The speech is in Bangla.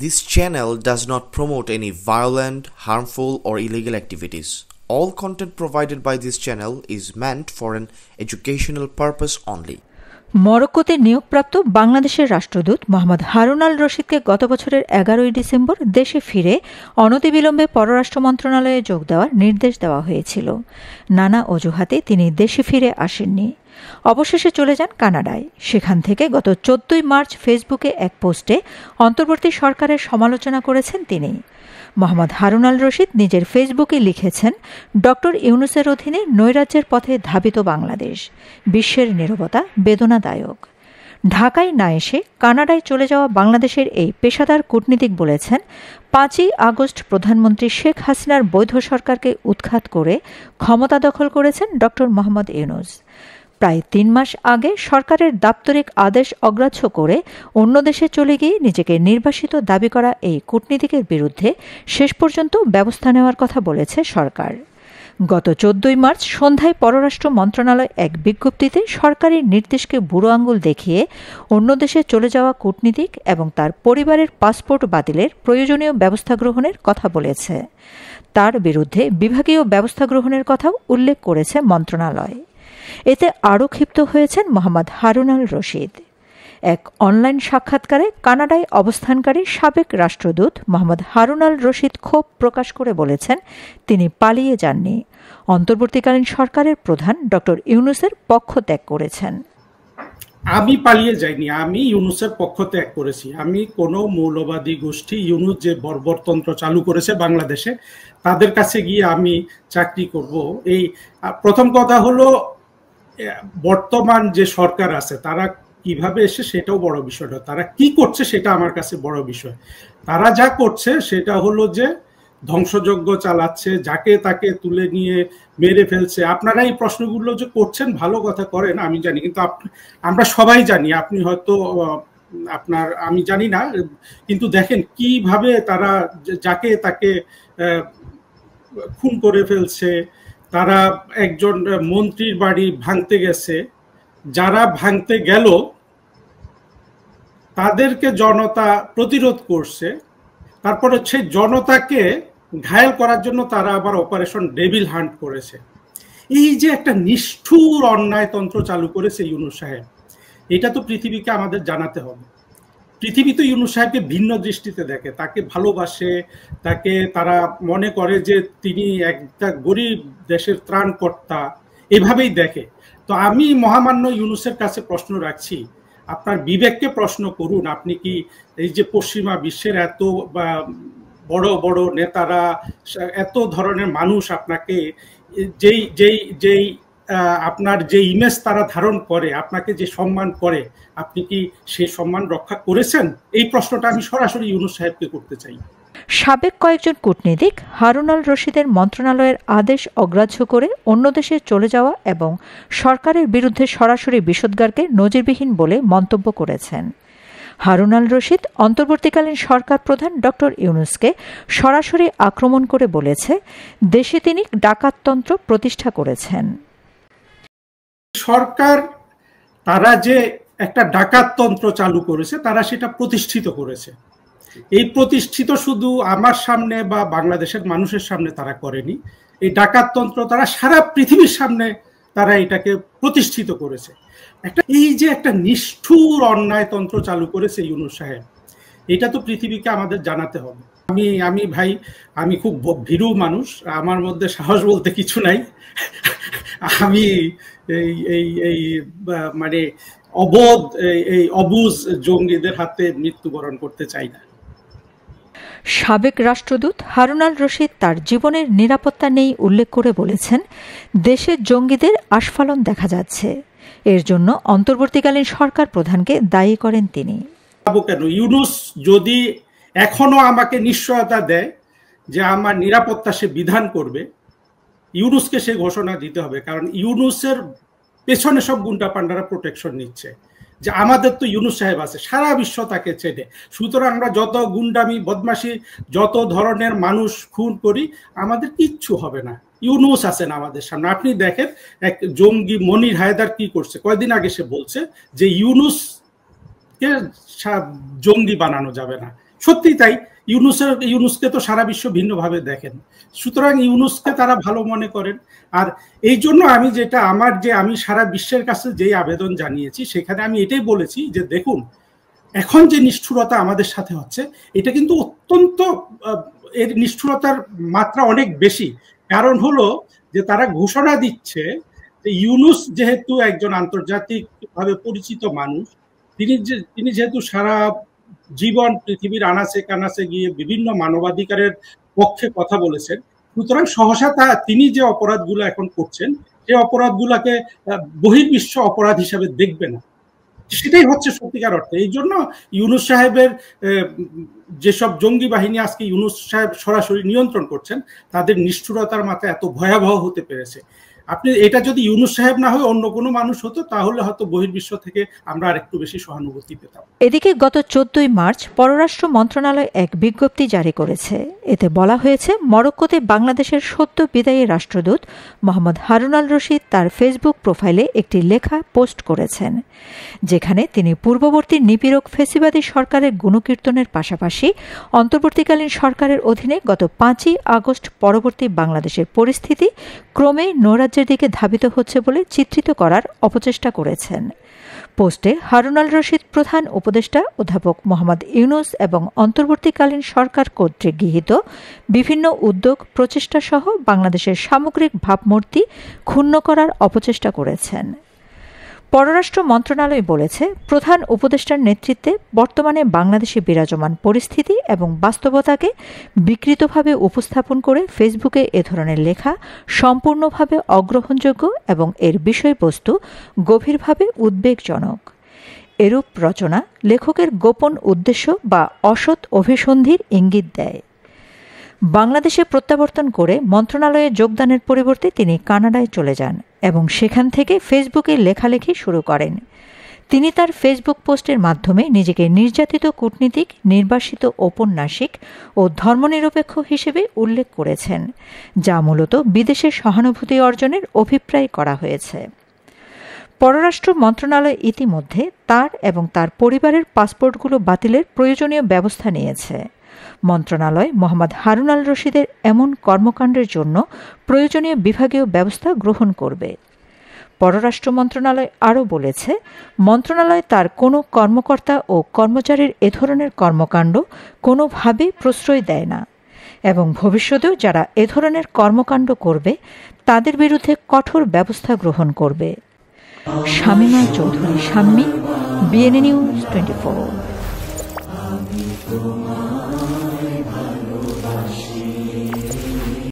This channel does not promote any violent, harmful, or illegal activities. All content provided by this channel is meant for an educational purpose only. মরক্কোতে নিয়োগপ্রাপ্ত বাংলাদেশের রাষ্ট্রদূত মোহাম্মদ হারুন আল রশিদকে গত বছরের 11 ডিসেম্বর দেশে ফিরে অনতিবিলম্বে পররাষ্ট্র মন্ত্রণালয়ে যোগ দেওয়ার নির্দেশ দেওয়া হয়েছিল। নানা অজুহাতে তিনি দেশে ফিরে আসেননি। অবশেষে চলে যান কানাডায়। সেখান থেকে গত 14 মার্চ ফেসবুকে এক পোস্টে অন্তর্বর্তী সরকারের সমালোচনা করেছেন তিনি। মোহাম্মদ হারুন আল রশিদ নিজের ফেসবুকে লিখেছেন, ডক্টর ইউনূসের অধীনে নৈরাজ্যের পথে ধাবিত বাংলাদেশ, বিশ্বের নীরবতা বেদনাদায়ক। ঢাকায় না এসে কানাডায় চলে যাওয়া বাংলাদেশের এই পেশাদার কূটনীতিক বলেছেন, 5ই আগস্ট প্রধানমন্ত্রী শেখ হাসিনার বৈধ সরকারকে উৎখাত করে ক্ষমতা দখল করেছেন ডক্টর মোহাম্মদ ইউনূস। প্রায় 3 মাস আগে সরকারের দাপ্তরিক আদেশ অগ্রাহ্য করে অন্য দেশে চলে গিয়ে নিজেকে নির্বাসিত দাবি করা এই কূটনীতিকের বিরুদ্ধে শেষ পর্যন্ত ব্যবস্থা নেওয়ার কথা বলেছে সরকার। গত 14 মার্চ সন্ধ্যায় পররাষ্ট্র মন্ত্রণালয় এক বিজ্ঞপ্তিতে সরকারি নির্দেশকে বুড়ো আঙুল দেখিয়ে অন্য দেশে চলে যাওয়া কূটনীতিক এবং তার পরিবারের পাসপোর্ট বাতিলের প্রয়োজনীয় ব্যবস্থা গ্রহণের কথা বলেছে। তার বিরুদ্ধে বিভাগীয় ব্যবস্থা গ্রহণের কথাও উল্লেখ করেছে মন্ত্রণালয়। এতে আরও ক্ষিপ্ত হয়েছেন মোহাম্মদ হারুন আল রশিদ। এক অনলাইন সাক্ষাৎকারে কানাডায় অবস্থানকারী সাবেক রাষ্ট্রদূত মোহাম্মদ হারুন আল রশিদ ক্ষোভ প্রকাশ করে বলেছেন, তিনি পালিয়ে যাননি, অন্তর্বর্তীকালীন সরকারের প্রধান ডক্টর ইউনূসের পক্ষ ত্যাগ করেছেন। আমি পালিয়ে যাইনি, আমি ইউনূসের পক্ষ ত্যাগ করেছি। আমি কোনো মৌলবাদী গোষ্ঠী ইউনূস যে বর্বরতন্ত্র চালু করেছে বাংলাদেশে তাদের কাছে গিয়ে আমি চাকরি করব। এই প্রথম কথা হলো, বর্তমান যে সরকার আছে তারা কিভাবে এসে সেটাও বড় বিষয় না, তারা কি করছে সেটা আমার কাছে বড় বিষয়। তারা যা করছে সেটা হলো যে ধ্বংসযজ্ঞ চালাচ্ছে, যাকে তাকে তুলে নিয়ে মেরে ফেলছে। আপনারা এই প্রশ্নগুলো যে করছেন ভালো কথা করেন, আমি জানি, কিন্তু আমরা সবাই জানি, আপনি হয়তো আমি জানি না, কিন্তু দেখেন কিভাবে তারা যাকে তাকে খুন করে ফেলছে। তারা একজন মন্ত্রীর বাড়ি ভাঙতে গেছে, যারা ভাঙতে গেল তাদেরকে জনতা প্রতিরোধ করছে, তারপরে সেই জনতাকে ঘায়েল করার জন্য তারা আবার অপারেশন ডেভিল হান্ট করেছে। এই যে একটা নিষ্ঠুর অন্যায়তন্ত্র চালু করেছে ইউনূস সাহেব, এটা তো পৃথিবীকে আমাদের জানাতে হবে। পৃথিবী তো ইউনূস সাহেবকে ভিন্ন দৃষ্টিতে দেখে, তাকে ভালোবাসে, তাকে তারা মনে করে যে তিনি একটা গরিব দেশের ত্রাণকর্তা, এভাবেই দেখে। তো আমি মহামান্য ইউনূসের কাছে প্রশ্ন রাখছি, আপনার বিবেককে প্রশ্ন করুন, আপনি কি এই যে পশ্চিমা বিশ্বের এত বড় বড় নেতারা, এত ধরনের মানুষ আপনাকে যেই যেই যেই আপনার যে ইমেজ তারা ধারণ করে, আপনাকে যে সম্মান করে, আপনি কি সেই সম্মান রক্ষা করেছেন? এই প্রশ্নটা আমি সরাসরি ইউনূস সাহেবকে করতে চাই। সাবেক কয়েকজন কূটনীতিক হারুন আল রশিদের মন্ত্রণালয়ের আদেশ অগ্রাহ্য করে অন্য দেশে চলে যাওয়া এবং সরকারের বিরুদ্ধে সরাসরি বিষোদ্গারকে নজিরবিহীন বলে মন্তব্য করেছেন। হারুন আল রশিদ অন্তর্বর্তীকালীন সরকার প্রধান ডক্টর ইউনূসকে সরাসরি আক্রমণ করে বলেছে, দেশে তিনি ডাকাততন্ত্র প্রতিষ্ঠা করেছেন। সরকার তারা যে একটা ডাকাততন্ত্র চালু করেছে, তারা সেটা প্রতিষ্ঠিত করেছে। এই প্রতিষ্ঠিত শুধু আমার সামনে বা বাংলাদেশের মানুষের সামনে তারা করেনি, এই ডাকাততন্ত্র তারা সারা পৃথিবীর সামনে তারা এটাকে প্রতিষ্ঠিত করেছে। এই যে একটা নিষ্ঠুর অন্যায়তন্ত্র চালু করেছে ইউনূস সাহেব, এটা তো পৃথিবীকে আমাদের জানাতে হবে। আমি ভাই, আমি খুব ভীরু মানুষ, আমার মধ্যে সাহস বলতে কিছু নাই। আমি এই মানে এই অবুঝ জঙ্গিদের হাতে মৃত্যুবরণ করতে চাই না। সাবেক রাষ্ট্রদূত হারুন আল রশিদ তার জীবনের নিরাপত্তা নেই উল্লেখ করে বলেছেন, দেশের জঙ্গিদের আস্ফালন দেখা যাচ্ছে। এর জন্য অন্তর্বর্তীকালীন সরকার প্রধানকে দায়ী করেন তিনি। কেন ইউনূস যদি এখনো আমাকে নিশ্চয়তা দেয় যে আমার নিরাপত্তা সে বিধান করবে, ইউনূসকে সে ঘোষণা দিতে হবে। কারণ ইউনূসের পেছনে সব গুন্ডা পান্ডারা প্রোটেকশন নিচ্ছে, যে আমাদের তো ইউনূস সাহেব আছে, সারা বিশ্ব তাকে চেনে। সুতরাং আমরা যত গুন্ডামি বদমাশি, যত ধরনের মানুষ খুন করি, আমাদের কিচ্ছু হবে না, ইউনূস আছেন আমাদের সামনে। আপনি দেখেন এক জঙ্গি মনির হায়দার কি করছে, কয়েকদিন আগে সে বলছে যে ইউনূসকে জঙ্গি বানানো যাবে না। সত্যি তাই, ইউনুসকে তো সারা বিশ্ব ভিন্নভাবে দেখেন, সুতরাং ইউনুসকে তারা ভালো মনে করেন। আর এই জন্য আমি সারা বিশ্বের কাছে যেই আবেদন জানিয়েছি সেখানে আমি এটাই বলেছি যে দেখুন, এখন যে নিষ্ঠুরতা আমাদের সাথে হচ্ছে এটা কিন্তু অত্যন্ত, এর নিষ্ঠুরতার মাত্রা অনেক বেশি। কারণ হলো যে তারা ঘোষণা দিচ্ছে যে ইউনুস যেহেতু একজন আন্তর্জাতিকভাবে পরিচিত মানুষ, তিনি যেহেতু সারা জীবন পৃথিবীর আনাচে কানাচে গিয়ে বিভিন্ন মানবাধিকারের পক্ষে কথা বলেছেন, সুতরাং সহসা তিনি যে অপরাধগুলো এখন করছেন সেই অপরাধগুলোকে বহির্বিশ্ব অপরাধ হিসাবে দেখবে না। সেটাই হচ্ছে সত্যিকার অর্থে। এই জন্য ইউনুস সাহেবের যেসব জঙ্গি বাহিনী আজকে ইউনুস সাহেব সরাসরি নিয়ন্ত্রণ করছেন, তাদের নিষ্ঠুরতার মাত্রা এত ভয়াবহ হতে পেরেছে। আপনি এটা যদি ইউনুস সাহেব না হয়ে অন্য কোনো মানুষ হতো তাহলে হয়তো বহির্বিশ্ব থেকে আমরা আরেকটু বেশি সহানুভূতি পেতাম। এদিকে গত 14 মার্চ পররাষ্ট্র মন্ত্রণালয় এক বিজ্ঞপ্তি জারি করেছে। এতে বলা হয়েছে, মরক্কোতে বাংলাদেশের সদ্য বিদায়ী রাষ্ট্রদূত মোহাম্মদ হারুন আল রশিদ তার ফেসবুক প্রোফাইলে একটি লেখা পোস্ট করেছেন, যেখানে তিনি পূর্ববর্তী নিপীড়ক ফ্যাসিবাদী সরকারের গুণকীর্তনের পাশাপাশি অন্তর্বর্তীকালীন সরকারের অধীনে গত 5ই আগস্ট পরবর্তী বাংলাদেশের পরিস্থিতি ক্রমে নৈরাজ্যের দিকে ধাবিত হচ্ছে বলে চিত্রিত করার অপচেষ্টা করেছেন। পোস্টে হারুন আল রশিদ প্রধান উপদেষ্টা অধ্যাপক মোহাম্মদ ইউনুস এবং অন্তর্বর্তীকালীন সরকার কর্তৃক গৃহীত বিভিন্ন উদ্যোগ প্রচেষ্টা সহ বাংলাদেশের সামগ্রিক ভাবমূর্তি ক্ষুণ্ণ করার অপচেষ্টা করেছেন। পররাষ্ট্র মন্ত্রণালয় বলেছে, প্রধান উপদেষ্টার নেতৃত্বে বর্তমানে বাংলাদেশে বিরাজমান পরিস্থিতি এবং বাস্তবতাকে বিকৃতভাবে উপস্থাপন করে ফেসবুকে এ ধরনের লেখা সম্পূর্ণভাবে অগ্রহণযোগ্য এবং এর বিষয়বস্তু গভীরভাবে উদ্বেগজনক। এরূপ রচনা লেখকের গোপন উদ্দেশ্য বা অসৎ অভিসন্ধির ইঙ্গিত দেয়। বাংলাদেশে প্রত্যাবর্তন করে মন্ত্রণালয়ে যোগদানের পরিবর্তে তিনি কানাডায় চলে যান এবং সেখান থেকে ফেসবুকে লেখালেখি শুরু করেন। তিনি তার ফেসবুক পোস্টের মাধ্যমে নিজেকে নির্যাতিত কূটনীতিক, নির্বাসিত ঔপন্যাসিক ও ধর্মনিরপেক্ষ হিসেবে উল্লেখ করেছেন, যা মূলত বিদেশের সহানুভূতি অর্জনের অভিপ্রায় করা হয়েছে। পররাষ্ট্র মন্ত্রণালয় ইতিমধ্যে তার এবং তার পরিবারের পাসপোর্টগুলো বাতিলের প্রয়োজনীয় ব্যবস্থা নিয়েছে। মন্ত্রণালয় মোহাম্মদ হারুন আল রশিদের এমন কর্মকাণ্ডের জন্য প্রয়োজনীয় বিভাগীয় ব্যবস্থা গ্রহণ করবে। পররাষ্ট্র মন্ত্রণালয় আরও বলেছে, মন্ত্রণালয় তার কোনো কর্মকর্তা ও কর্মচারীর এ ধরনের কর্মকাণ্ড কোনোভাবেই প্রশ্রয় দেয় না এবং ভবিষ্যতেও যারা এ ধরনের কর্মকাণ্ড করবে তাদের বিরুদ্ধে কঠোর ব্যবস্থা গ্রহণ করবে। Shamima Chowdhury Shammi, BNA news 24।